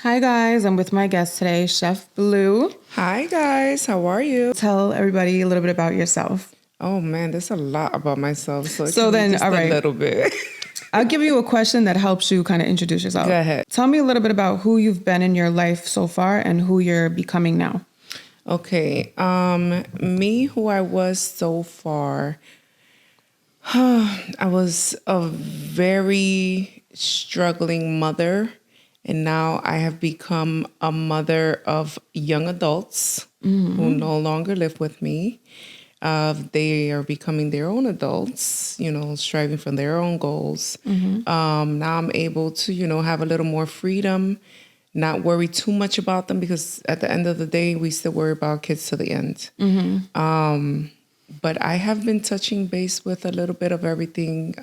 Hi guys, I'm with my guest today, Chef Blue. Hi guys, how are you? Tell everybody a little bit about yourself. Oh man, there's a lot about myself, so it So can be then, just all a right, little bit. I'll give you a question that helps you kind of introduce yourself. Go ahead. Tell me a little bit about who you've been in your life so far and who you're becoming now. Okay, me, who I was so far, I was a very struggling mother, and now I have become a mother of young adults who no longer live with me. They are becoming their own adults, striving for their own goals. Now I'm able to, have a little more freedom, not worry too much about them because at the end of the day, we still worry about kids to the end. But I have been touching base with a little bit of everything.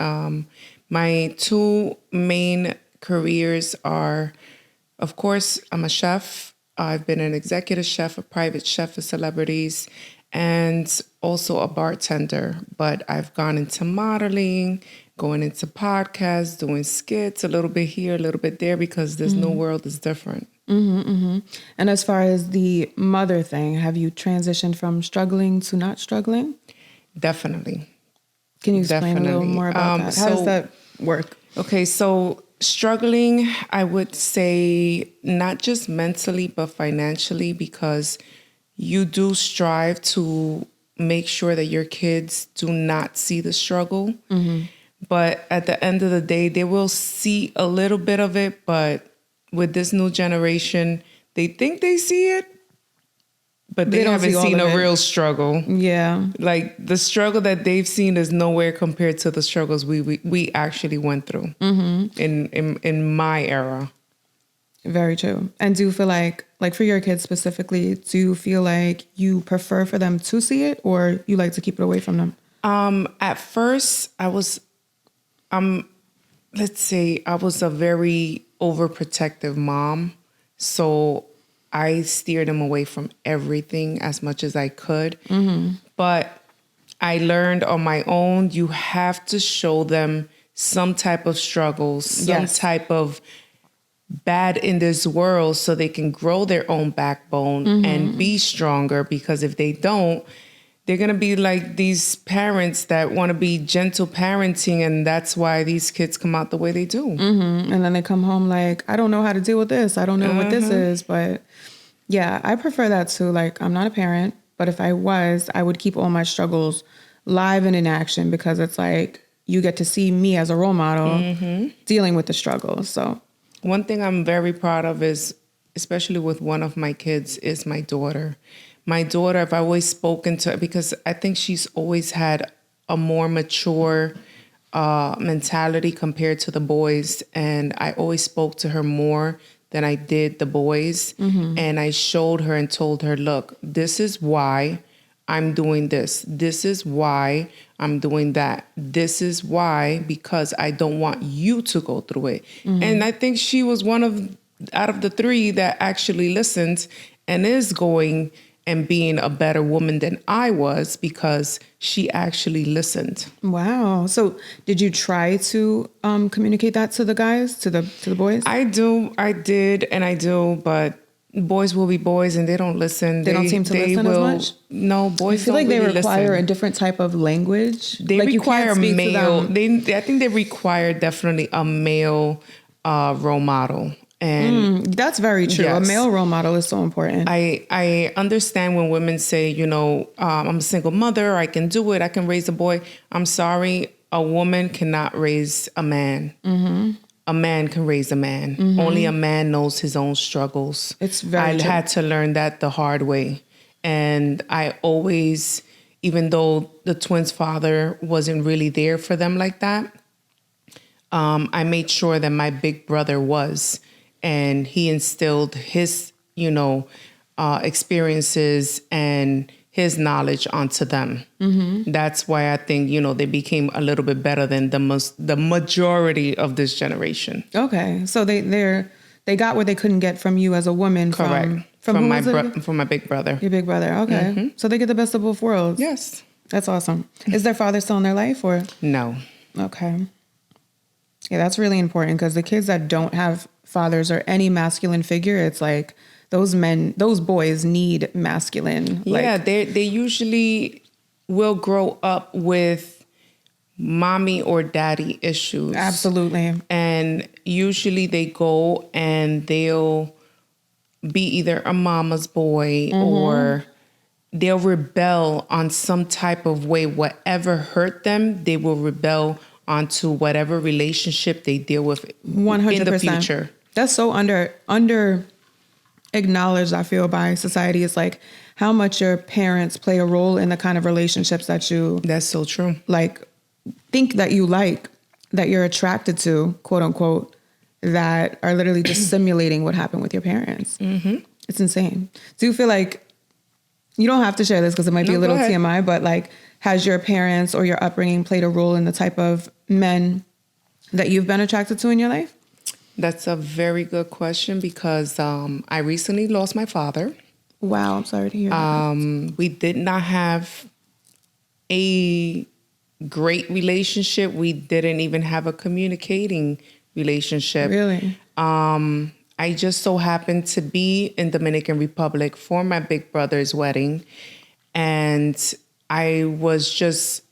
My two main careers are, of course, I'm a chef. I've been an executive chef, a private chef for celebrities, and also a bartender. But I've gone into modeling, going into podcasts, doing skits, a little bit here, a little bit there, because this new world is different. And as far as the mother thing, have you transitioned from struggling to not struggling? Definitely. Can you explain a little Definitely. more about that? How does that work? Okay, so struggling, I would say not just mentally, but financially, because you do strive to make sure that your kids do not see the struggle. But at the end of the day, they will see a little bit of it. But with this new generation, they think they see it, but they don't haven't see all seen of a it. real struggle. Yeah. Like the struggle that they've seen is nowhere compared to the struggles we actually went through in my era. Very true. And do you feel like for your kids specifically, do you feel like you prefer for them to see it or you like to keep it away from them? At first, I was, let's say, I was a very overprotective mom, so I steered them away from everything as much as I could. But I learned on my own, you have to show them some type of struggles, some Yes. type of bad in this world so they can grow their own backbone and be stronger. Because if they don't, they're going to be like these parents that want to be gentle parenting. And that's why these kids come out the way they do. And then they come home like, I don't know how to deal with this. I don't know what this is. But yeah, I prefer that too. Like, I'm not a parent, but if I was, I would keep all my struggles live and in action because it's like you get to see me as a role model dealing with the struggles. So One thing I'm very proud of is, especially with one of my kids, is my daughter. My daughter, I've always spoken to her because I think she's always had a more mature mentality compared to the boys. And I always spoke to her more than I did the boys. And I showed her and told her, look, this is why I'm doing this. This is why I'm doing that. This is why, because I don't want you to go through it. And I think she was out of the three that actually listened and is going and being a better woman than I was because she actually listened. wow. So did you try to communicate that to the guys, to the boys? I did, and I do, but boys will be boys and they don't listen. They don't seem to listen as much? No, I boys feel don't like they really require listen. a different type of language. They like require you can't speak male. to them. I think they require definitely a male role model. And That's very true. Yes. A male role model is so important. I understand when women say, I'm a single mother, I can do it, I can raise a boy. I'm sorry, a woman cannot raise a man. A man can raise a man. Only a man knows his own struggles. It's very I true. had to learn that the hard way. And I always, even though the twins' father wasn't really there for them like that, I made sure that my big brother was. And he instilled his, experiences and his knowledge onto them. That's why I think, they became a little bit better than the majority of this generation. Okay, so they got what they couldn't get from you as a woman. Correct. From who was it? From my big brother. Your big brother. Okay, so they get the best of both worlds. Yes. That's awesome. Is their father still in their life or? No. Okay. Yeah, that's really important because the kids that don't have fathers or any masculine figure, it's like those boys need masculine. Yeah, Like, they usually will grow up with mommy or daddy issues. absolutely. And usually they go and they'll be either a mama's boy or they'll rebel on some type of way. Whatever hurt them, they will rebel onto whatever relationship they deal with 100%. in the future. That's so under acknowledged, I feel, by society. It's like how much your parents play a role in the kind of relationships that you That's so true. like think that you like, that you're attracted to, quote unquote, that are literally just simulating what happened with your parents. It's insane. Do you feel like, you don't have to share this because it might be No, a little go ahead. TMI, but like, has your parents or your upbringing played a role in the type of men that you've been attracted to in your life? That's a very good question because I recently lost my father. Wow, I'm sorry to hear that. We did not have a great relationship. We didn't even have a communicating relationship. Really? I just so happened to be in Dominican Republic for my big brother's wedding. And I was just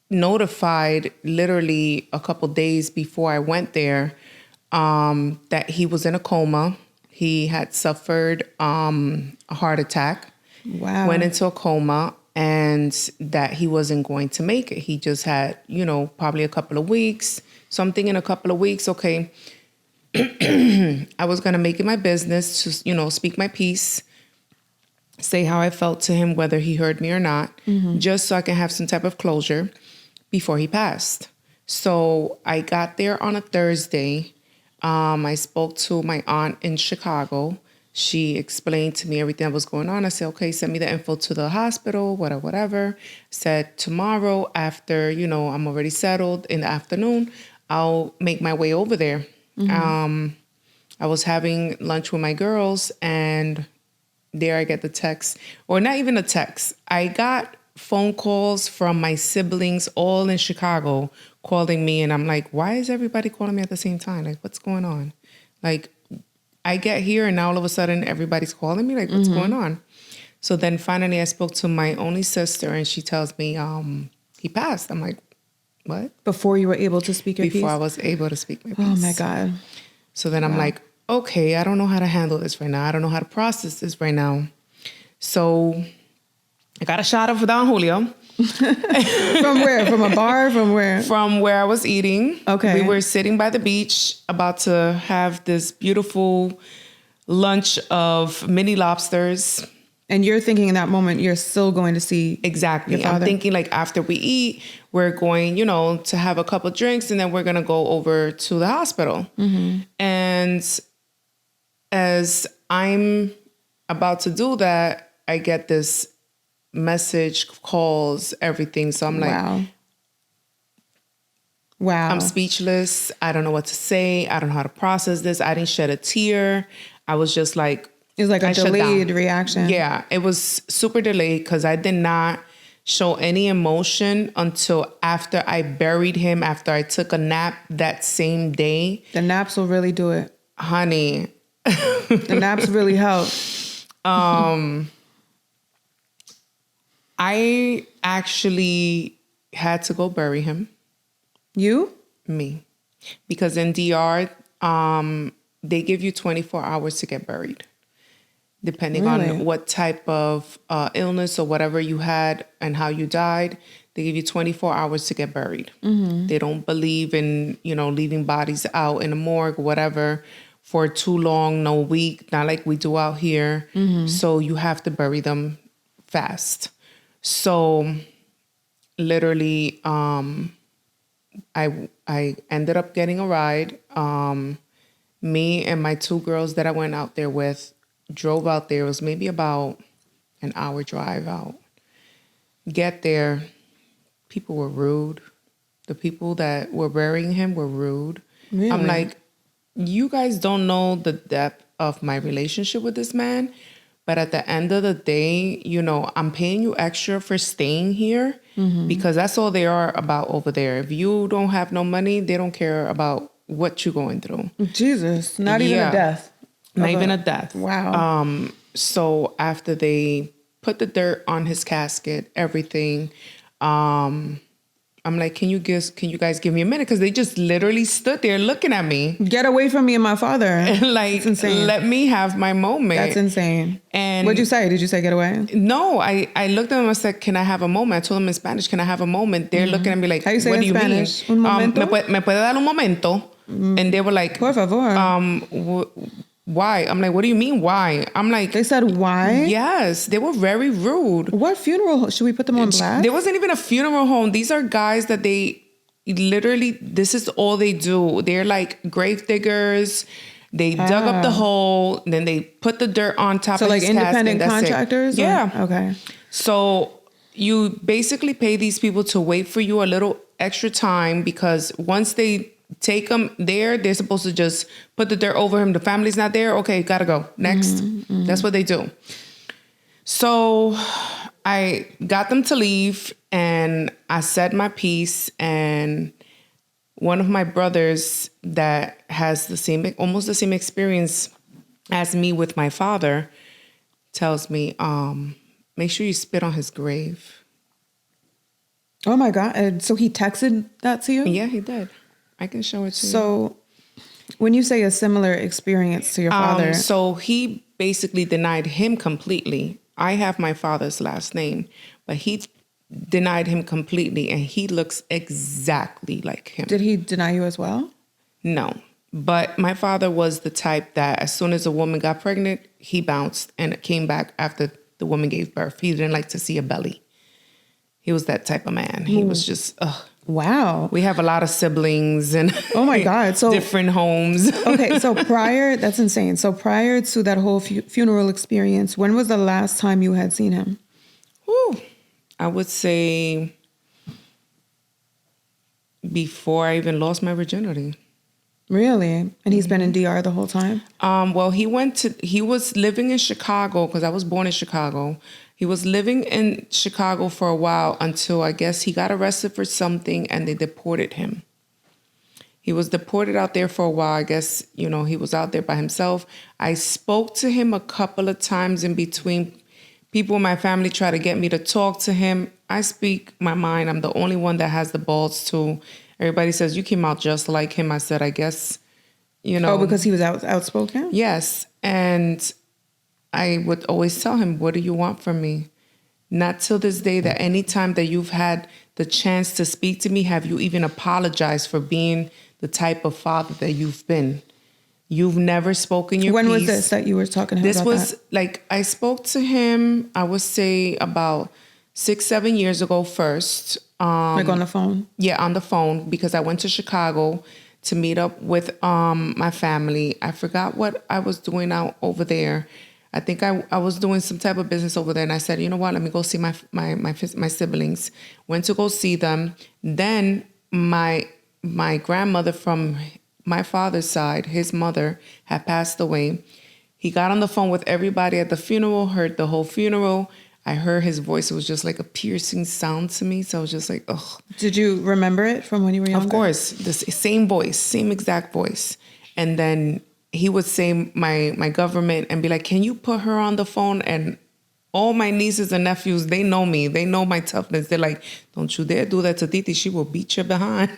notified literally a couple days before I went there that he was in a coma. He had suffered a heart attack. Wow. Went into a coma, and that he wasn't going to make it. He just had, probably a couple of weeks. So I'm thinking a couple of weeks, okay, I was going to make it my business to, speak my piece, say how I felt to him, whether he heard me or not, just so I can have some type of closure before he passed. So I got there on a Thursday. I spoke to my aunt in Chicago. She explained to me everything that was going on. I said, okay, send me the info to the hospital, whatever. Said tomorrow after, I'm already settled in the afternoon, I'll make my way over there. I was having lunch with my girls, and there I get the text, or not even a text. I got phone calls from my siblings all in Chicago calling me, and I'm like, why is everybody calling me at the same time? Like, what's going on? Like, I get here and now all of a sudden everybody's calling me, like, what's going on? So then finally I spoke to my only sister, and she tells me he passed. I'm like, what? Before you were able to speak your Before I piece? was able to speak my piece. Oh my God. So then I'm like, okay, I don't know how to handle this right now. I don't know how to process this right now. So I got a shot of Don Julio. From where? From a bar? From where? From where I was eating. Okay. We were sitting by the beach about to have this beautiful lunch of mini lobsters. And you're thinking in that moment, you're still going to see Exactly. your father? I'm thinking like after we eat, we're going, to have a couple drinks, and then we're going to go over to the hospital. And as I'm about to do that, I get this message, calls, everything. So I'm like, Wow. I'm speechless. I don't know what to say. I don't know how to process this. I didn't shed a tear. I was just like, It was like a I shut down. delayed reaction. Yeah, it was super delayed because I did not show any emotion until after I buried him, after I took a nap that same day. The naps will really do it. Honey. The naps really help. I actually had to go bury him. You? Me. Because in DR, they give you 24 hours to get buried. Depending Really? on what type of illness or whatever you had and how you died, they give you 24 hours to get buried. They don't believe in, leaving bodies out in the morgue or whatever for too long, no week, not like we do out here. So you have to bury them fast. So literally, I ended up getting a ride. Me and my two girls that I went out there with drove out there. It was maybe about an hour drive out. Get there, people were rude. The people that were burying him were rude. Really? I'm like, you guys don't know the depth of my relationship with this man. But at the end of the day, I'm paying you extra for staying here because that's all they are about over there. If you don't have no money, they don't care about, what you're going through. Jesus, not even a death. Not even a death. Wow. So after they put the dirt on his casket, everything, I'm like, can you guys give me a minute? Because they just literally stood there looking at me. Get away from me and my father. Like, let me have my moment. That's insane. And what'd you say? Did you say get away? No, I looked at them and I said, can I have a moment? I told them in Spanish, can I have a moment? They're looking at me like, How you say what in do you Spanish? mean? Un momento? Me puede dar un momento? And they were like, Por favor. Why? I'm like, what do you mean why? I'm like, They said why? yes, they were very rude. What funeral? Should we put them on blast? There wasn't even a funeral home. These are guys that they literally, this is all they do. They're like grave diggers. They dug up the hole, then they put the dirt on top so of like his casket. independent contractors? Or? Yeah. Okay. So you basically pay these people to wait for you a little extra time, because once they take him there, they're supposed to just put the dirt over him. The family's not there. Okay, gotta go. Next. That's what they do. So I got them to leave and I said my piece, and one of my brothers that has almost the same experience as me with my father tells me, make sure you spit on his grave. Oh my God. So he texted that to you? Yeah, he did. I can show it to you. So when you say a similar experience to your father. So he basically denied him completely. I have my father's last name, but he denied him completely, and he looks exactly like him. Did he deny you as well? No. But my father was the type that as soon as a woman got pregnant, he bounced and came back after the woman gave birth. He didn't like to see a belly. He was that type of man. He was just, ugh. Wow. We have a lot of siblings and oh my God. So different homes. Okay. So that's insane. So prior to that whole funeral experience, when was the last time you had seen him? Whew. I would say before I even lost my virginity. Really? And he's been in DR the whole time? Well, he was living in Chicago, because I was born in Chicago. He was living in Chicago for a while until I guess he got arrested for something and they deported him. He was deported out there for a while. I guess, he was out there by himself. I spoke to him a couple of times in between. People in my family try to get me to talk to him. I speak my mind. I'm the only one that has the balls to. Everybody says, you came out just like him. I said, I guess, Oh, because he was outspoken? Yes. And I would always tell him, what do you want from me? Not till this day that any time that you've had the chance to speak to me, have you even apologized for being the type of father that you've been. You've never spoken your piece. When was this that you were talking to him about This was like, I spoke to him, I would say about 6-7 years ago first. Like on the phone? Yeah, on the phone, because I went to Chicago to meet up with my family. I forgot what I was doing out over there. I think I was doing some type of business over there, and I said, you know what, let me go see my siblings. Went to go see them. Then my grandmother from my father's side, his mother, had passed away. He got on the phone with everybody at the funeral, heard the whole funeral. I heard his voice. It was just like a piercing sound to me. So I was just like, ugh. Did you remember it from when you were younger? Of course. The same voice, same exact voice. And then he would say my government and be like, can you put her on the phone? And all my nieces and nephews, they know me. They know my toughness. They're like, don't you dare do that to Titi. She will beat you behind.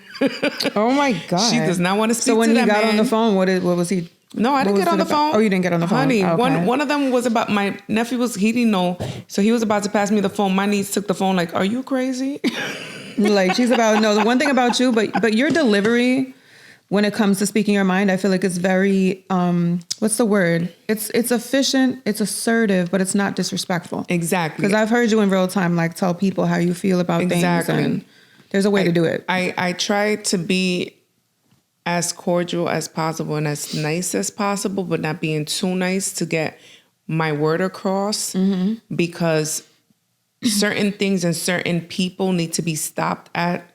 Oh, my God. She does not want to speak to that man. So when he got on the phone, what was he... No, I didn't get on the phone. Oh, you didn't get on the phone? Honey, okay. one of them was about, my nephew he didn't know. So he was about to pass me the phone. My niece took the phone like, are you crazy? Like, she's about, no, the one thing about you, but your delivery, when it comes to speaking your mind, I feel like it's very, what's the word? It's efficient, it's assertive, but it's not disrespectful. Exactly. Because I've heard you in real time, like, tell people how you feel about things. And there's a way to do it. I try to be as cordial as possible and as nice as possible, but not being too nice to get my word across, because certain things and certain people need to be stopped at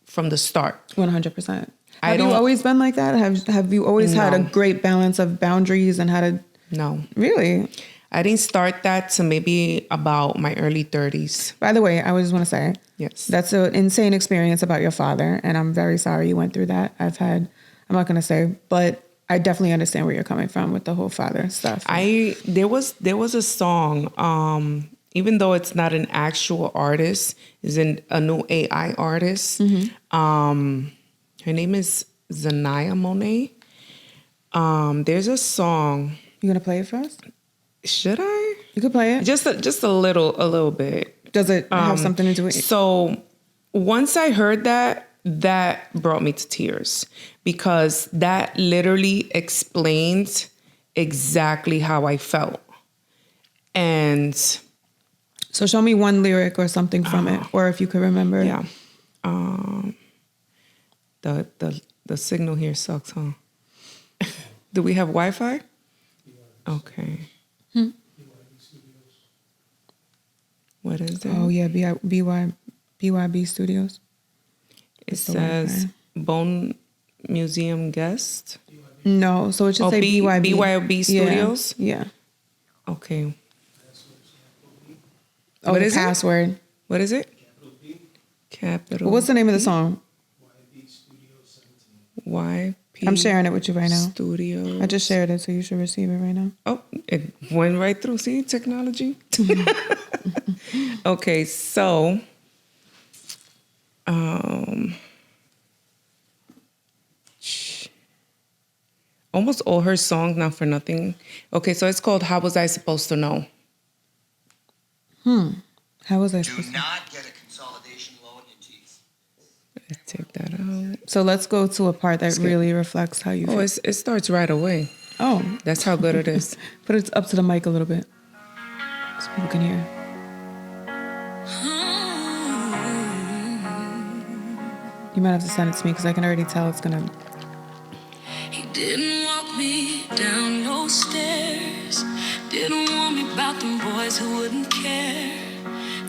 from the start. 100%. Have you always been like that? Have you always had a great balance of boundaries and had a... No. Really? I didn't start that to maybe about my early 30s. By the way, I just want to say, yes, that's an insane experience about your father, and I'm very sorry you went through that. I've had I'm not going to say, but I definitely understand where you're coming from with the whole father stuff. There was a song, even though it's not an actual artist, is a new AI artist. Her name is Zanaya Monet. There's a song. You going to play it for us? Should I? You could play it. Just a little bit. Does it have something to do with it? So once I heard that brought me to tears, because that literally explains exactly how I felt. And so show me one lyric or something from it, or if you could remember. Yeah. The signal here sucks, huh? Do we have Wi-Fi? Okay. What is it? Oh yeah, BYB Studios. It says Bone Museum guest. No, so it should say BYB. BYB Studios? Yeah. Okay. Oh, What is it? password. What is it? Capital. What's the name of the song? YP. I'm sharing it with you right now. Studio. I just shared it, so you should receive it right now. Oh, it went right through. See, technology. Okay, so almost all her songs, Not for Nothing. Okay, so it's called How Was I Supposed to Know? How was I Do supposed to? not get a consolidation loan into Let's take that out. So let's go to a part that really reflects how you Oh, feel. it starts right away. Oh, That's how good it is. put it up to the mic a little bit so people can hear. You might have to send it to me because I can already tell it's gonna. He didn't walk me down those stairs. Didn't warn me about them boys who wouldn't care.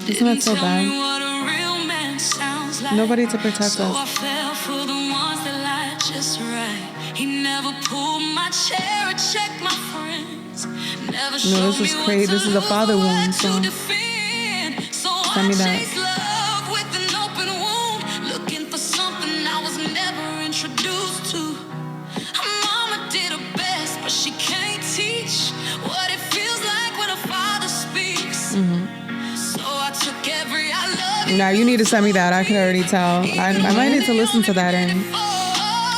Isn't that so Didn't tell me bad? what a real man sounds like. Nobody to protect So I us. fell for the ones that lied just right. He never pulled my chair or checked my friends. Never No, this showed is me crazy. what This to is a lose father or wound what to song. defend. So Send me I that. chased love with an open wound, looking for something I was never introduced to. Mama did her best, but she can't teach what it feels like when a father speaks. So I took every I love you. Now you need to send me that. I can already tell. I might need to listen to that. And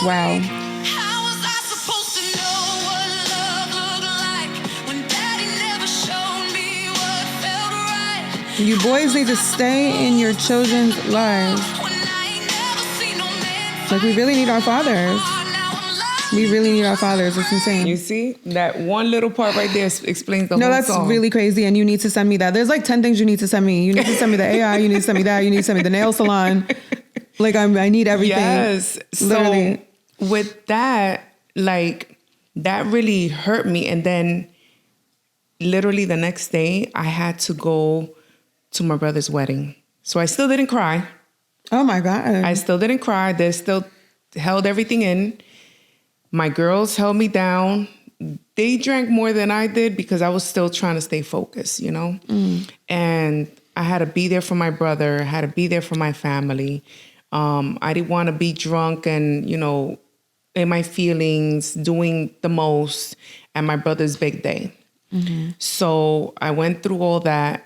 wow. How was I supposed to know what love looked like when daddy never showed me what felt right? You boys need to stay in your children's lives. When I ain't never seen no man Like, we really need our fathers. fight, now I'm lost. We really need our fathers. It's insane. You see? That one little part right there explains the No, whole that's song. really crazy, and you need to send me that. There's like 10 things you need to send me. You need to send me the AI. You need to send me that. You need to send me the nail salon. Like, I need everything. Yes. Literally. So with that, like, that really hurt me. And then literally the next day, I had to go to my brother's wedding. So I still didn't cry. Oh my God. I still didn't cry. They still held everything in. My girls held me down. They drank more than I did because I was still trying to stay focused, you know? And I had to be there for my brother. I had to be there for my family. I didn't want to be drunk and, you know, in my feelings, doing the most at my brother's big day. So I went through all that.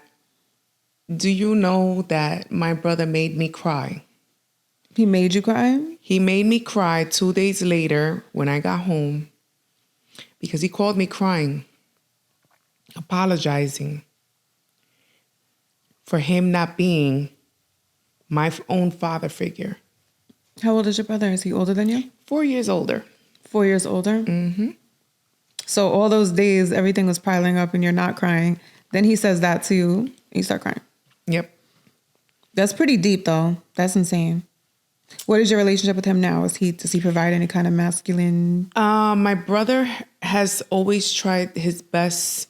Do you know that my brother made me cry? He made you cry? He made me cry 2 days later when I got home because he called me crying, apologizing for him not being my own father figure. How old is your brother? Is he older than you? 4 years older. 4 years older? Mm-hmm. So all those days, everything was piling up and you're not crying. Then he says that to you, and you start crying. Yep. That's pretty deep, though. That's insane. What is your relationship with him now? Does he provide any kind of masculine? My brother has always tried his best,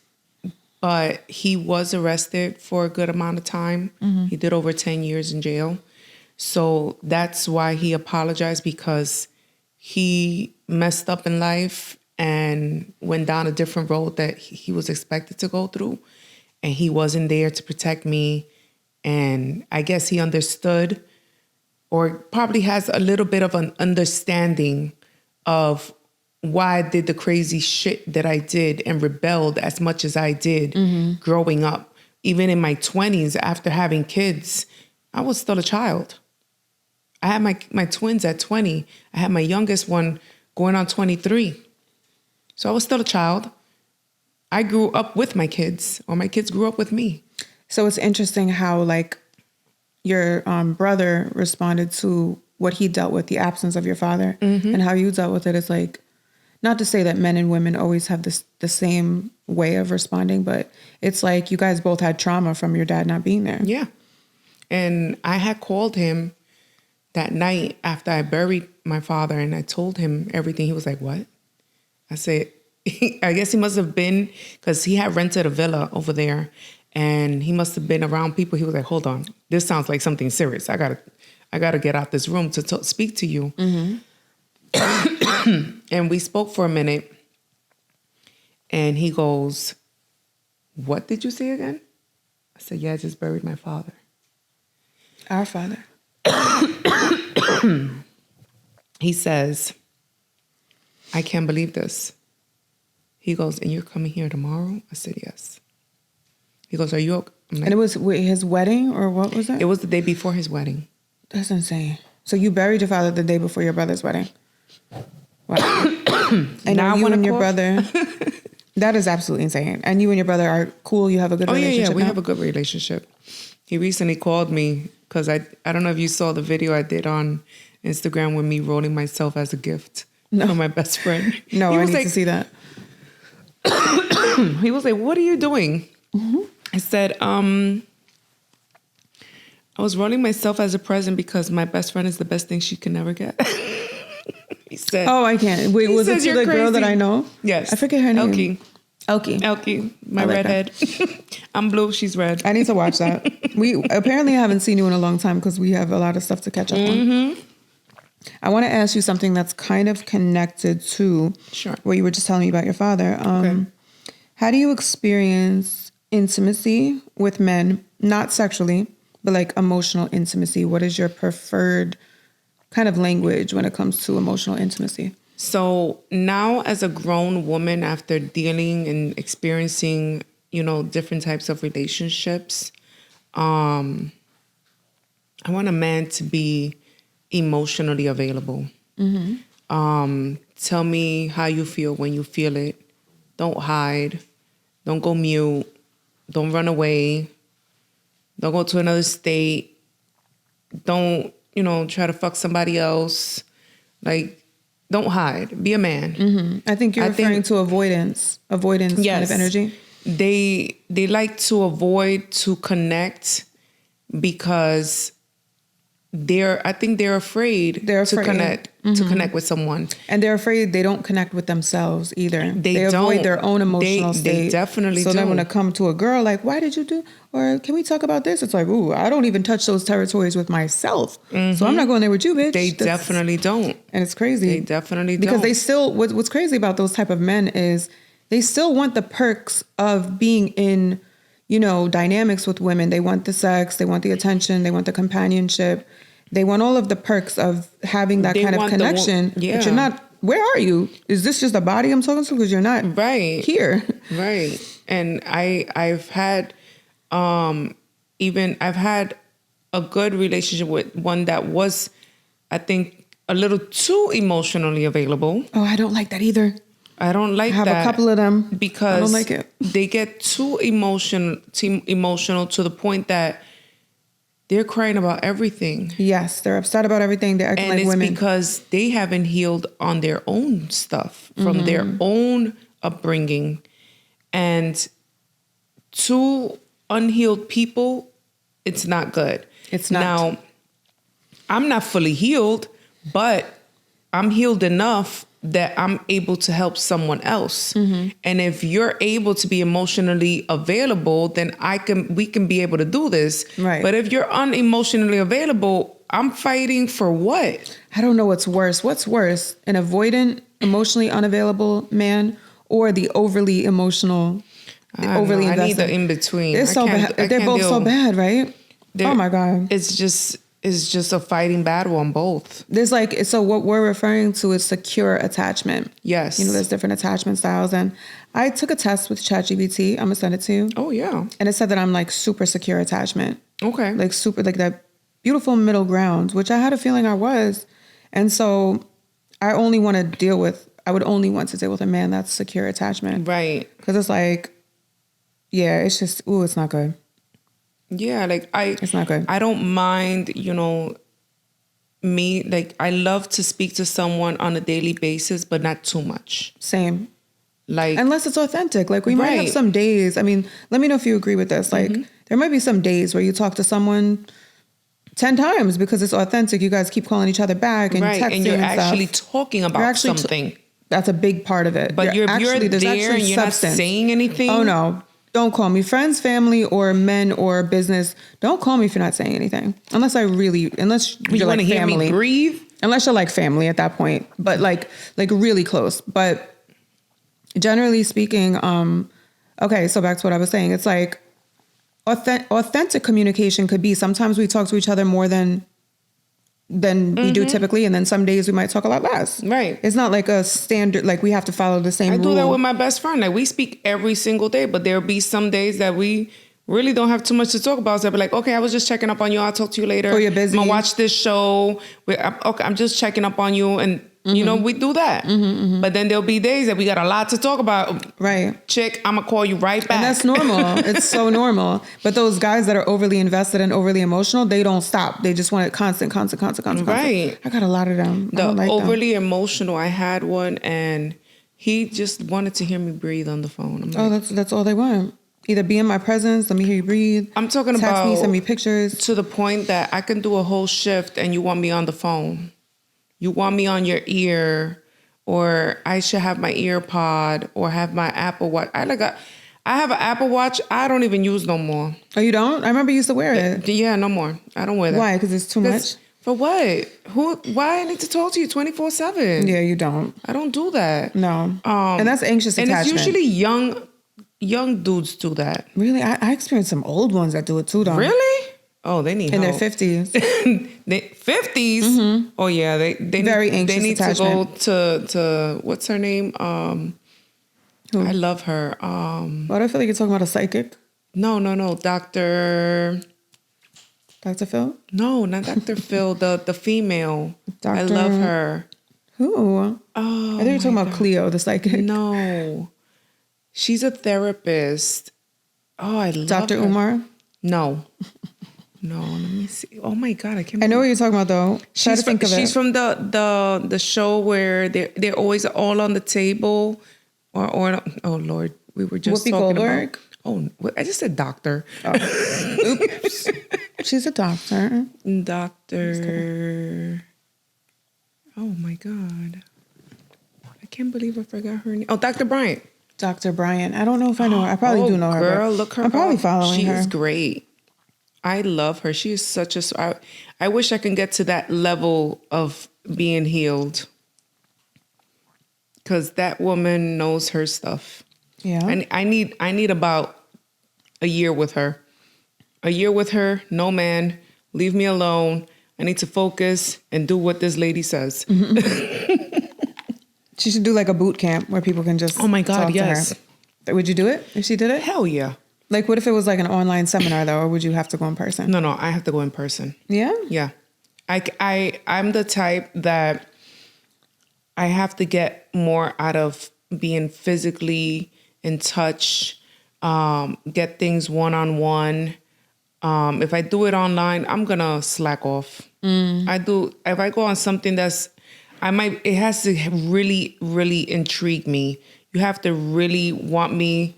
but he was arrested for a good amount of time. He did over 10 years in jail. So that's why he apologized, because he messed up in life and went down a different road that he was expected to go through. And he wasn't there to protect me. And I guess he understood, or probably has a little bit of an understanding of why I did the crazy shit that I did and rebelled as much as I did growing up. Even in my 20s, after having kids, I was still a child. I had my twins at 20. I had my youngest one going on 23. So I was still a child. I grew up with my kids, or my kids grew up with me. So it's interesting how like your brother responded to what he dealt with, the absence of your father, and how you dealt with it. It's like, not to say that men and women always have the same way of responding, but it's like you guys both had trauma from your dad not being there. Yeah. And I had called him that night after I buried my father, and I told him everything. He was like, what? I said, I guess he must have been, because he had rented a villa over there, and he must have been around people. He was like, hold on, this sounds like something serious. I gotta get out this room to speak to you. And we spoke for a minute, and he goes, what did you say again? I said, yeah, I just buried my father. Our father. He says, I can't believe this. He goes, and you're coming here tomorrow? I said, yes. He goes, are you okay? And it was his wedding, or what was it? It was the day before his wedding. That's insane. So you buried your father the day before your brother's wedding. Wow. And Now now I you wanna and your call- brother, that is absolutely insane. And you and your brother are cool. You have a good Oh, relationship. yeah, we now? have a good relationship. He recently called me because I don't know if you saw the video I did on Instagram with me rolling myself as a gift for my best friend. No, He I was need like, to see that. He was like, what are you doing? I said, I was rolling myself as a present because my best friend is the best thing she can ever get. He said, Oh, I can't. Wait, He was it says to you're the girl that crazy. I know? Yes. I forget her name. Elkie. Elkie. Elkie, my I like redhead. I'm blue, she's red. I need to watch that. We apparently haven't seen you in a long time because we have a lot of stuff to catch up on. I want to ask you something that's kind of connected to Sure. what you were just telling me about your father. Okay. How do you experience intimacy with men, not sexually, but like emotional intimacy? What is your preferred kind of language when it comes to emotional intimacy? So now as a grown woman, after dealing and experiencing, different types of relationships, I want a man to be emotionally available. Tell me how you feel when you feel it. Don't hide. Don't go mute. Don't run away. Don't go to another state. Don't, try to fuck somebody else. Like, don't hide. Be a man. I think you're referring to avoidance kind of energy. They like to avoid to connect because I think they're afraid to connect with someone. And they're afraid they don't connect with themselves either. They avoid don't. their own emotional They state. definitely So then when don't. it come to a girl, like, why did you do? Or can we talk about this? It's like, ooh, I don't even touch those territories with myself. So I'm not going there with you, bitch. They definitely don't. And it's crazy. They definitely because don't. they still, what's crazy about those type of men is they still want the perks of being in, dynamics with women. They want the sex, they want the attention, they want the companionship. They want all of the perks of having that They kind of want connection. But you're not, where are you? Is this just a body I'm talking to? Because you're not here. Right. And I've had I've had a good relationship with one that was, I think, a little too emotionally available. Oh, I don't like that either. I don't like I have a couple of them. because I don't like it. They get too emotional to the point that they're crying about everything. Yes, they're upset about everything. They're acting And like it's women. because they haven't healed on their own stuff from their own upbringing. And two unhealed people, it's not good. It's not. Now, I'm not fully healed, but I'm healed enough that I'm able to help someone else. And if you're able to be emotionally available, then we can be able to do this. Right. But if you're unemotionally available, I'm fighting for what? I don't know what's worse. What's worse, an avoidant, emotionally unavailable man, or the overly emotional, overly I need invested? the in between. They're so bad. They're both so bad, right? Oh my God. It's just is just a fighting battle on both. There's like, so what we're referring to is secure attachment. Yes. You know, there's different attachment styles. And I took a test with ChatGPT. I'm going to send it to you. Oh, yeah. And it said that I'm like super secure attachment. Okay. Like super, like that beautiful middle ground, which I had a feeling I was. And so I would only want to deal with a man that's secure attachment. Right. Because it's like, yeah, it's just, ooh, it's not good. Yeah, like It's not good. I don't mind, me, like I love to speak to someone on a daily basis, but not too much. Same. Like Unless it's authentic. Like we might have Right. some days. I mean, let me know if you agree with this. Like there might be some days where you talk to someone 10 times because it's authentic. You guys keep calling each other back and right, texting and you're and actually stuff. talking about You're actually something. That's a big part of it. But if you're there's there actually and you're not saying anything. Oh no. Don't call me. Friends, family, or men or business, don't call me if you're not saying anything. Unless you're you like want to hear family. me breathe? Unless you're like family at that point. But like really close. But generally speaking, okay, so back to what I was saying. It's like authentic communication could be sometimes we talk to each other more than we do typically, and then some days we might talk a lot less. Right. It's not like a standard, like we have to follow the same I rule. do that with my best friend. Like we speak every single day, but there'll be some days that we really don't have too much to talk about. So I'll be like, okay, I was just checking up on you. I'll talk to you later. Or you're busy. I'm gonna watch this show. I'm just checking up on you. And, we do that. But then there'll be days that we got a lot to talk about. Right. Chick, I'm gonna call you right back. And that's normal. It's so normal. But those guys that are overly invested and overly emotional, they don't stop. They just want it constant. Right. I got a lot of them. I The don't like overly emotional, I had one and he just wanted to hear me breathe on the phone. I'm like, them. That's all they want. Either be in my presence, let me hear you breathe. I'm talking Text about me, send me pictures. to the point that I can do a whole shift and you want me on the phone. You want me on your ear, or I should have my ear pod or have my Apple Watch. I have an Apple Watch. I don't even use no more. Oh, you don't? I remember you used to wear it. Yeah, no more. I don't wear that. Why? Because it's too much? For what? Why I need to talk to you 24/7? Yeah, you don't. I don't do that. No. And that's anxious And attachment. it's usually young dudes do that. Really? I experienced some old ones that do it too, though. Really? Oh, they need In help. their 50s. They 50s. Oh yeah, they Very anxious They need attachment. to go to what's her name? Who? I love her. Why do I feel like you're talking about a psychic? No, Dr. Phil? No, not Dr. Phil. The female. I Dr. love her. Who? Oh, I think you're talking about Cleo, the psychic. no, she's a therapist. Oh, I love Dr. her. Umar? No, let me see. Oh my God, I can't. I know what you're talking about, though. Try to think of She's it. from the show where they're always all on the table, or oh Lord, we were just Whoopi talking Goldberg? about. I just said doctor. Oops. She's a doctor. Doctor. Oh my God, I can't believe I forgot her name. Oh, Dr. Bryant. Dr. Bryant. I don't know if I know her. I probably do know her. Girl, but look her I'm probably up. following She her. is great. I love her. She is such a. I wish I can get to that level of being healed. Because that woman knows her stuff. Yeah. And I need about a year with her. A year with her, no man, leave me alone. I need to focus and do what this lady says. She should do like a boot camp where people can just Oh my God, talk yes. to her. Would you do it if she did it? Hell yeah. Like, what if it was like an online seminar, though? Or would you have to go in person? No, I have to go in person. Yeah? Yeah. I'm the type that I have to get more out of being physically in touch, get things one-on-one. If I do it online, I'm going to slack off. If I go on something it has to really, really intrigue me. You have to really want me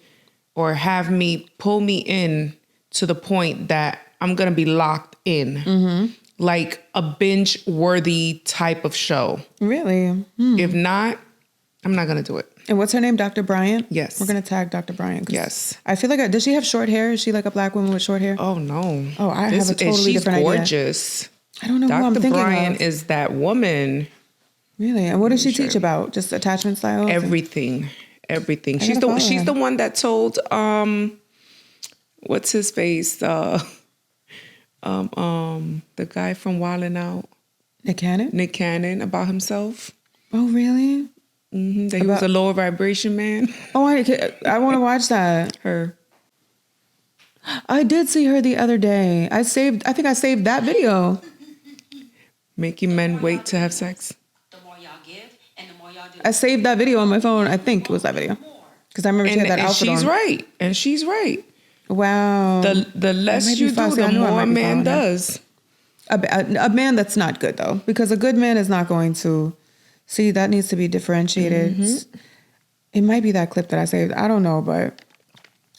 or have me pull me in to the point that I'm going to be locked in. Like a binge-worthy type of show. Really? If not, I'm not going to do it. And what's her name? Dr. Bryant? Yes. We're going to tag Dr. Bryant. 'Cause Yes. I feel like, does she have short hair? Is she like a black woman with short hair? Oh, no. Oh, I have a totally she's different idea. gorgeous. I don't know who I'm Dr. thinking Bryant of. is that woman. Really? And what does she teach about? Just attachment styles? Everything. She's gotta follow she's her. the one that told what's his face? the guy from Wildin' Out, Nick Cannon? Nick Cannon, about himself. Oh, really? That he was a lower vibration man. Oh, I want to watch that. Her. I did see her the other day. I think I saved that video. Making men wait to have sex. The more y'all give and the more y'all do. I saved that video on my phone. I think it was that video. Because I remember she had that And outfit she's on. right. And she's right. Wow. The less might be you do, Foxy. I the knew I more might a be man following her. does. A man that's not good, though. Because a good man is not going to... See, that needs to be differentiated. Mm-hmm. It might be that clip that I saved. I don't know, but...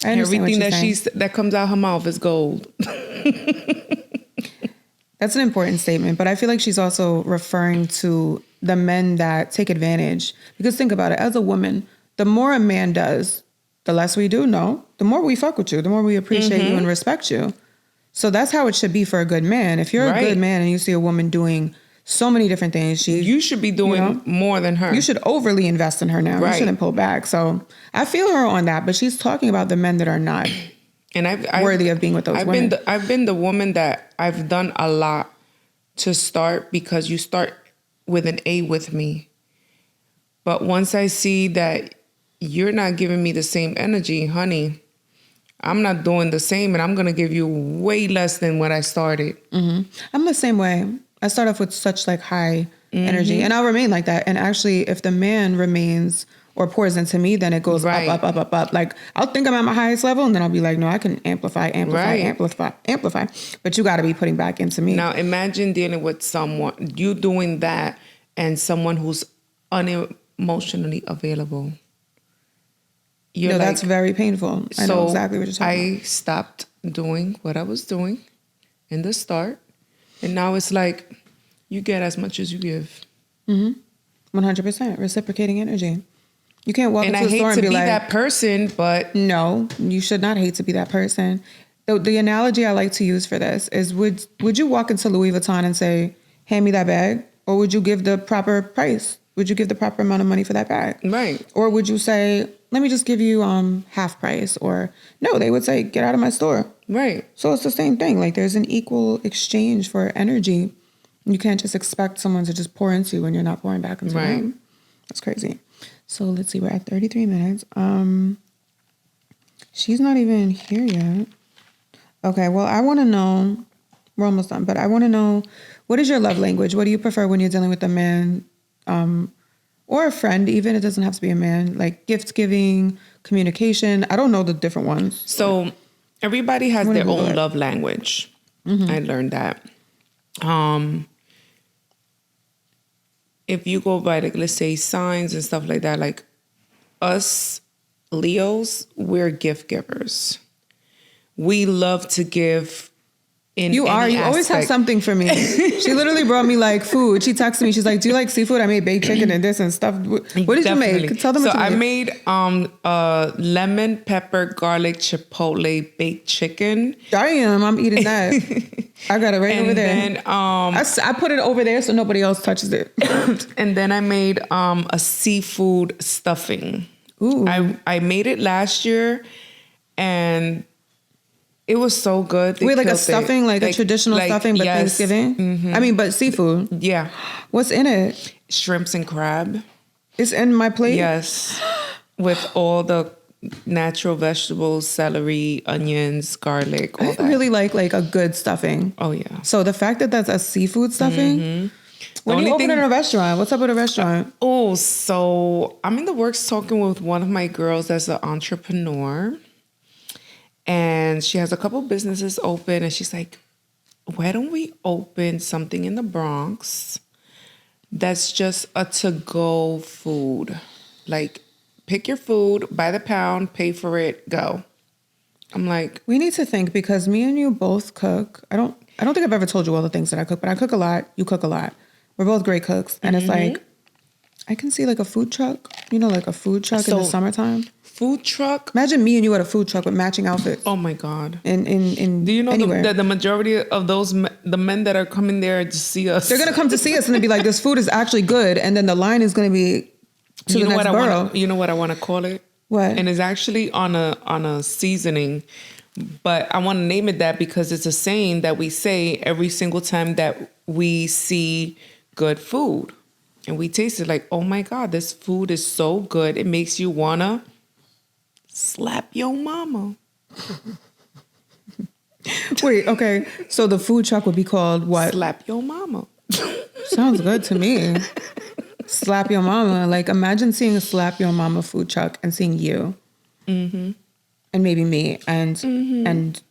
I understand Everything what that she's saying. that comes out her mouth is gold. That's an important statement, but I feel like she's also referring to the men that take advantage. Because think about it, as a woman, the more a man does, the less we do, no? The more we fuck with you, the more we appreciate you and respect you. So that's how it should be for a good man. If you're a good Right. man and you see a woman doing so many different things, You should be doing know? more than her. you should overly invest in her now. You Right. shouldn't pull back. So I feel her on that, but she's talking about the men that are not And I've worthy of being with those women. I've been the woman that I've done a lot to start, because you start with an A with me. But once I see that you're not giving me the same energy, honey, I'm not doing the same, and I'm going to give you way less than what I started. I'm the same way. I start off with such like high energy, and I'll remain like that. And actually, if the man remains or pours into me, then it goes Right. up. Like I'll think I'm at my highest level, and then I'll be like, no, I can amplify. Right. But you got to be putting back into me. Now, imagine dealing with someone, you doing that, and someone who's unemotionally available. You're no, like, that's very painful. I know exactly what you're talking about. I stopped doing what I was doing in the start, and now it's like you get as much as you give. 100% reciprocating energy. You can't walk And into I a hate store to and be be like, that person, but no, you should not hate to be that person. The analogy I like to use for this is would you walk into Louis Vuitton and say, hand me that bag? Or would you give the proper price? Would you give the proper amount of money for that bag? right, Or would you say, let me just give you half price? Or no, they would say, get out of my store. right. So it's the same thing. Like there's an equal exchange for energy. You can't just expect someone to just pour into you when you're not pouring back into Right. them. That's crazy. So let's see, we're at 33 minutes. She's not even here yet. Okay, well, I want to know, we're almost done, but I want to know, what is your love language? What do you prefer when you're dealing with a man or a friend, even? It doesn't have to be a man, like gift giving, communication. I don't know the different ones. So everybody has wanna their Google own it. love language. I learned that. If you go by, like, let's say signs and stuff like that, like us Leos, we're gift givers. We love to give. You always have something for me. She literally brought me like food. She texted me. She's like, do you like seafood? I made baked chicken and this and stuff. What did you make? Tell them So what you I made. made lemon, pepper, garlic, chipotle baked chicken. I'm eating that. I got it right over And there. then I put it over there so nobody else touches it. and then I made a seafood stuffing. Ooh. I made it last year, and it was so good. They Wait, like a killed it. stuffing, like a traditional stuffing, but yes. Thanksgiving? I mean, but seafood. Yeah, What's in it? shrimps and crab. It's in my plate? Yes, with all the natural vegetables, celery, onions, garlic, all I that. really like a good stuffing. Oh yeah. So the fact that that's a seafood stuffing, when only you open thing- in a restaurant, what's up with a restaurant? Oh, so I'm in the works talking with one of my girls that's an entrepreneur. And she has a couple businesses open. And she's like, why don't we open something in the Bronx that's just a to-go food? Like, pick your food, buy the pound, pay for it, go. I'm like, We need to think because me and you both cook. I don't think I've ever told you all the things that I cook, but I cook a lot. You cook a lot. We're both great cooks. And it's like, I can see like a food truck, like a food truck in the So- summertime. food truck? Imagine me and you at a food truck with matching outfits. Oh my God. In Do you know anywhere. that the majority of those, the men that are coming there to see us, They're gonna come to see us and they'll be like, "This food is actually good," and then the line is gonna be to the next borough. You know what I want to call it? What? And it's actually on a seasoning, But I want to name it that because it's a saying that we say every single time that we see good food. And we taste it like, oh my God, this food is so good. It makes you want to slap your mama. Wait, okay. So the food truck would be called what? Slap your mama. Sounds good to me. Slap your mama. Like, imagine seeing a slap your mama food truck and seeing you. Mm-hmm. And maybe me. And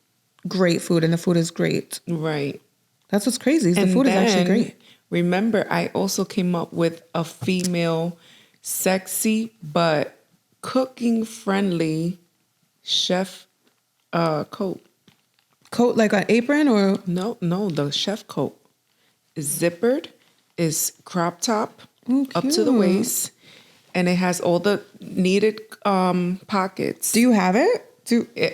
great food. And the food is great. Right. That's what's crazy. The food is actually great. Remember, I also came up with a female sexy but cooking friendly chef coat. Coat like an apron or? No, the chef coat is zippered, is crop top up to the cute. waist, and it has all the needed pockets. Do you have it?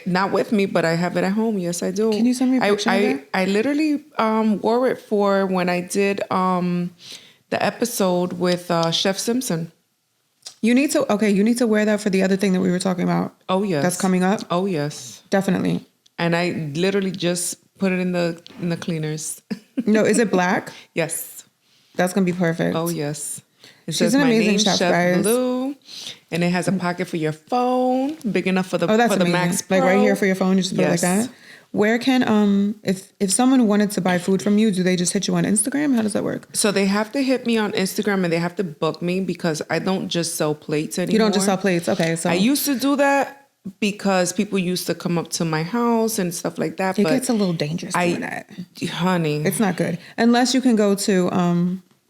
Not with me, but I have it at home. Yes, I do. Can you send me a picture of it? I literally wore it for when I did the episode with Chef Simpson. You need to wear that for the other thing that we were talking about. Oh, yes. That's coming up? Oh, yes. Definitely. And I literally just put it in the cleaners. No, is it black? Yes. That's going to be perfect. Oh, yes. It She's says an my amazing name, chef, Chef guys. Blue, and it has a pocket for your phone, big enough for the Oh, that's for the amazing. Max Pro. Like right here for your phone, you just put it like Yes. that. Where can if someone wanted to buy food from you, do they just hit you on Instagram? How does that work? So they have to hit me on Instagram and they have to book me because I don't just sell plates anymore. You don't just sell plates. Okay, so I used to do that because people used to come up to my house and stuff like that. it but gets a little dangerous doing that. Honey, It's not good unless you can go to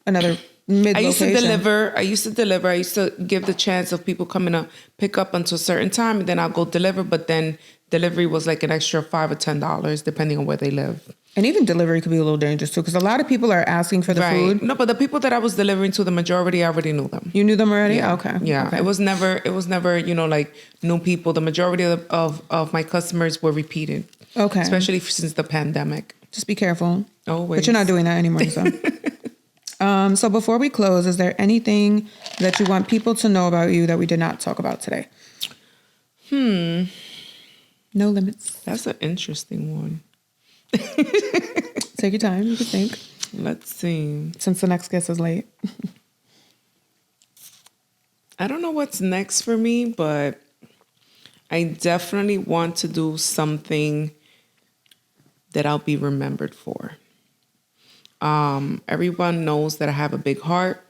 another mid I used location. to deliver. I used to give the chance of people coming to pick up until a certain time, and then I'll go deliver. But then delivery was like an extra $5 or $10 depending on where they live. And even delivery could be a little dangerous too, because a lot of people are asking for the food. No, but the people that I was delivering to, the majority I already knew them. You knew them already? Yeah. Okay. Yeah. Okay. It was never, like new people. The majority of my customers were repeated. Okay. Especially since the pandemic. Just be careful. Always. But you're not doing that anymore. So. So before we close, is there anything that you want people to know about you that we did not talk about today? No limits. That's an interesting one. Take your time. You can think. Let's see. Since the next guest is late. I don't know what's next for me, but I definitely want to do something that I'll be remembered for. Everyone knows that I have a big heart,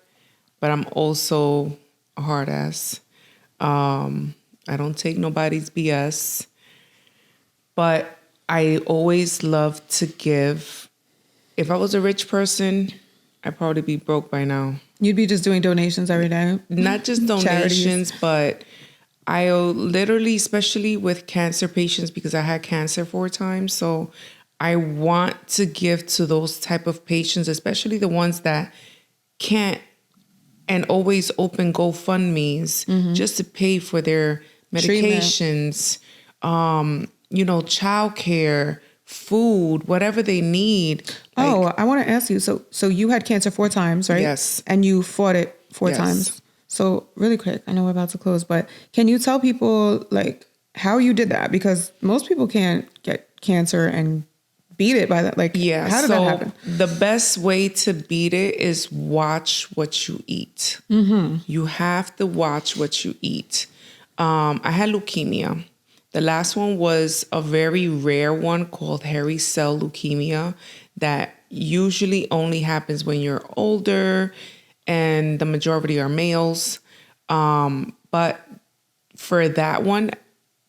but I'm also a hard ass. I don't take nobody's BS, but I always love to give. If I was a rich person, I'd probably be broke by now. You'd be just doing donations every day. Not just donations, but I literally, especially with cancer patients, because I had cancer 4 times. So I want to give to those type of patients, especially the ones that can't, and always open GoFundMes just to pay for their medications, childcare, food, whatever they need. I want to ask you. So you had cancer 4 times, right? Yes. And you fought it 4 Yes. times. So really quick, I know we're about to close, but can you tell people like how you did that? Because most people can't get cancer and beat it by that. Like, how did that happen? The best way to beat it is watch what you eat. Mm-hmm. You have to watch what you eat. I had leukemia. The last one was a very rare one called hairy cell leukemia that usually only happens when you're older, and the majority are males. But for that one,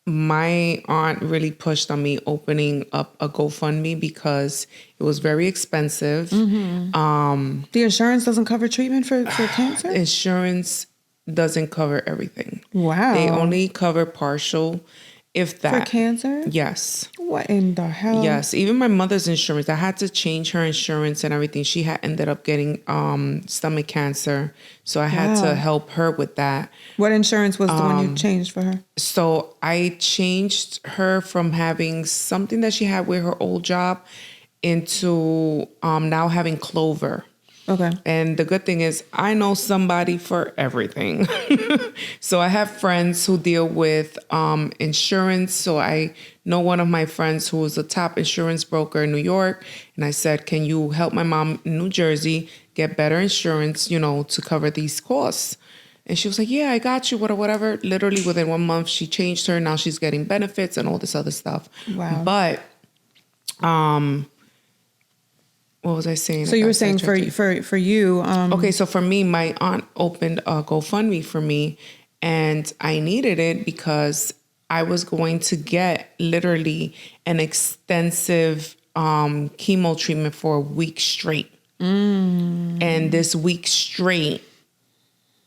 my aunt really pushed on me opening up a GoFundMe because it was very expensive. The insurance doesn't cover treatment for cancer? Insurance doesn't cover everything. Wow. They only cover partial, if that. For cancer? Yes. What in the hell? Yes. Even my mother's insurance, I had to change her insurance and everything. She had ended up getting stomach cancer. So I had to help her with that. What insurance was the one you changed for her? So I changed her from having something that she had with her old job into now having Clover. Okay. And the good thing is I know somebody for everything. So I have friends who deal with insurance. So I know one of my friends who is a top insurance broker in New York. And I said, can you help my mom in New Jersey get better insurance, to cover these costs? And she was like, yeah, I got you, whatever. Literally within 1 month, she changed her. Now she's getting benefits and all this other stuff. Wow. But what was I saying? So you were saying for you. Okay, so for me, my aunt opened a GoFundMe for me, and I needed it because I was going to get literally an extensive chemo treatment for a week straight. And this week straight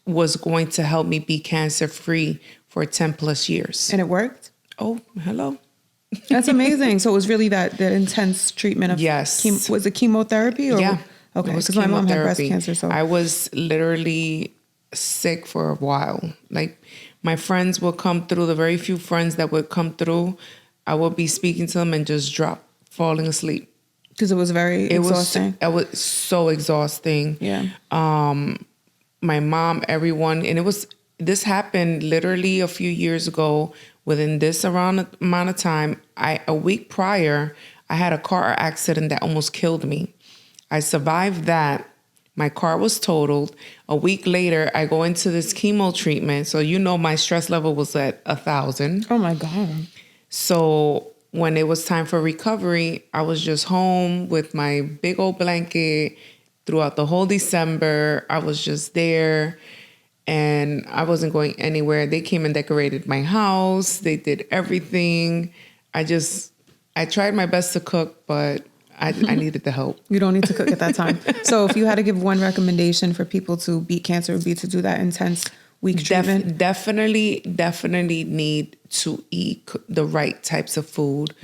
was going to help me be cancer free for 10 plus years. And it worked? Oh, hello. That's amazing. So it was really that intense treatment of Yes. Was it chemotherapy? Or Yeah. Okay, It was because my mom had breast chemotherapy. cancer. So I was literally sick for a while. Like my friends would come through, the very few friends that would come through, I would be speaking to them and just drop, falling asleep. because it was very exhausting. It was so exhausting. Yeah. My mom, everyone, and this happened literally a few years ago. Within this amount of time, a week prior, I had a car accident that almost killed me. I survived that. My car was totaled. A week later, I go into this chemo treatment. So my stress level was at 1,000. Oh my God. So when it was time for recovery, I was just home with my big old blanket throughout the whole December. I was just there. And I wasn't going anywhere. They came and decorated my house. They did everything. I tried my best to cook, but I needed the help. You don't need to cook at that time. So if you had to give one recommendation for people to beat cancer, it would be to do that intense week treatment. Definitely need to eat the right types of food.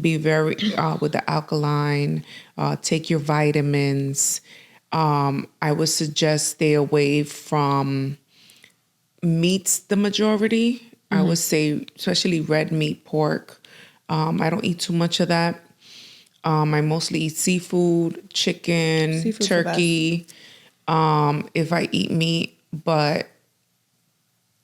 Be very with the alkaline. Take your vitamins. I would suggest stay away from meats, the majority. I would say, especially red meat, pork. I don't eat too much of that. I mostly eat seafood, chicken, Seafood's turkey. If I eat meat, but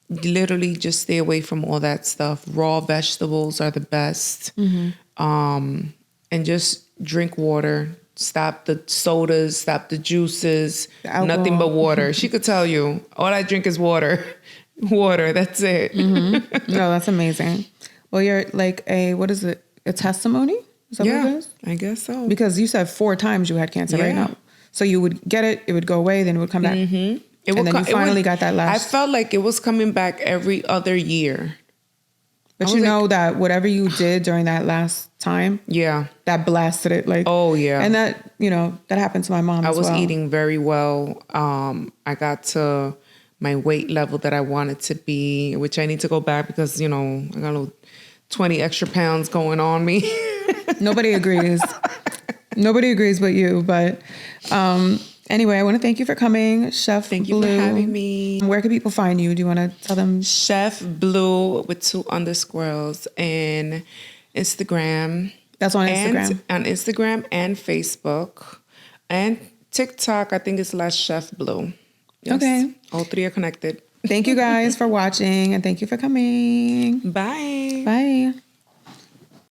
literally just stay away from all that stuff. Raw vegetables are the best. And just drink water. Stop the sodas, stop the juices, nothing but water. She could tell you, all I drink is water. Water, that's it. No, that's amazing. Well, you're like a testimony? Is that what it is? I guess so. Because you said 4 times you had cancer right Yeah. now. So you would get it, it would go away, then it would come back. And then you finally got that I last. felt like it was coming back every other year. But I you was know that whatever you did during that last time, Yeah. that blasted it. Like, Oh, yeah. And that, that happened to my mom I as was well. eating very well. I got to my weight level that I wanted to be, which I need to go back because, I got 20 extra pounds going on me. Nobody agrees. Nobody agrees but you. But anyway, I want to thank you for coming, Chef Thank you Blue. for having me. Where can people find you? Do you want to tell them? Chef Blue with 2 underscores and Instagram. That's on Instagram. And on Instagram and Facebook. And TikTok, I think it's last Chef Blue. Yes. Okay. All 3 are connected. Thank you guys for watching and thank you for coming. Bye. Bye.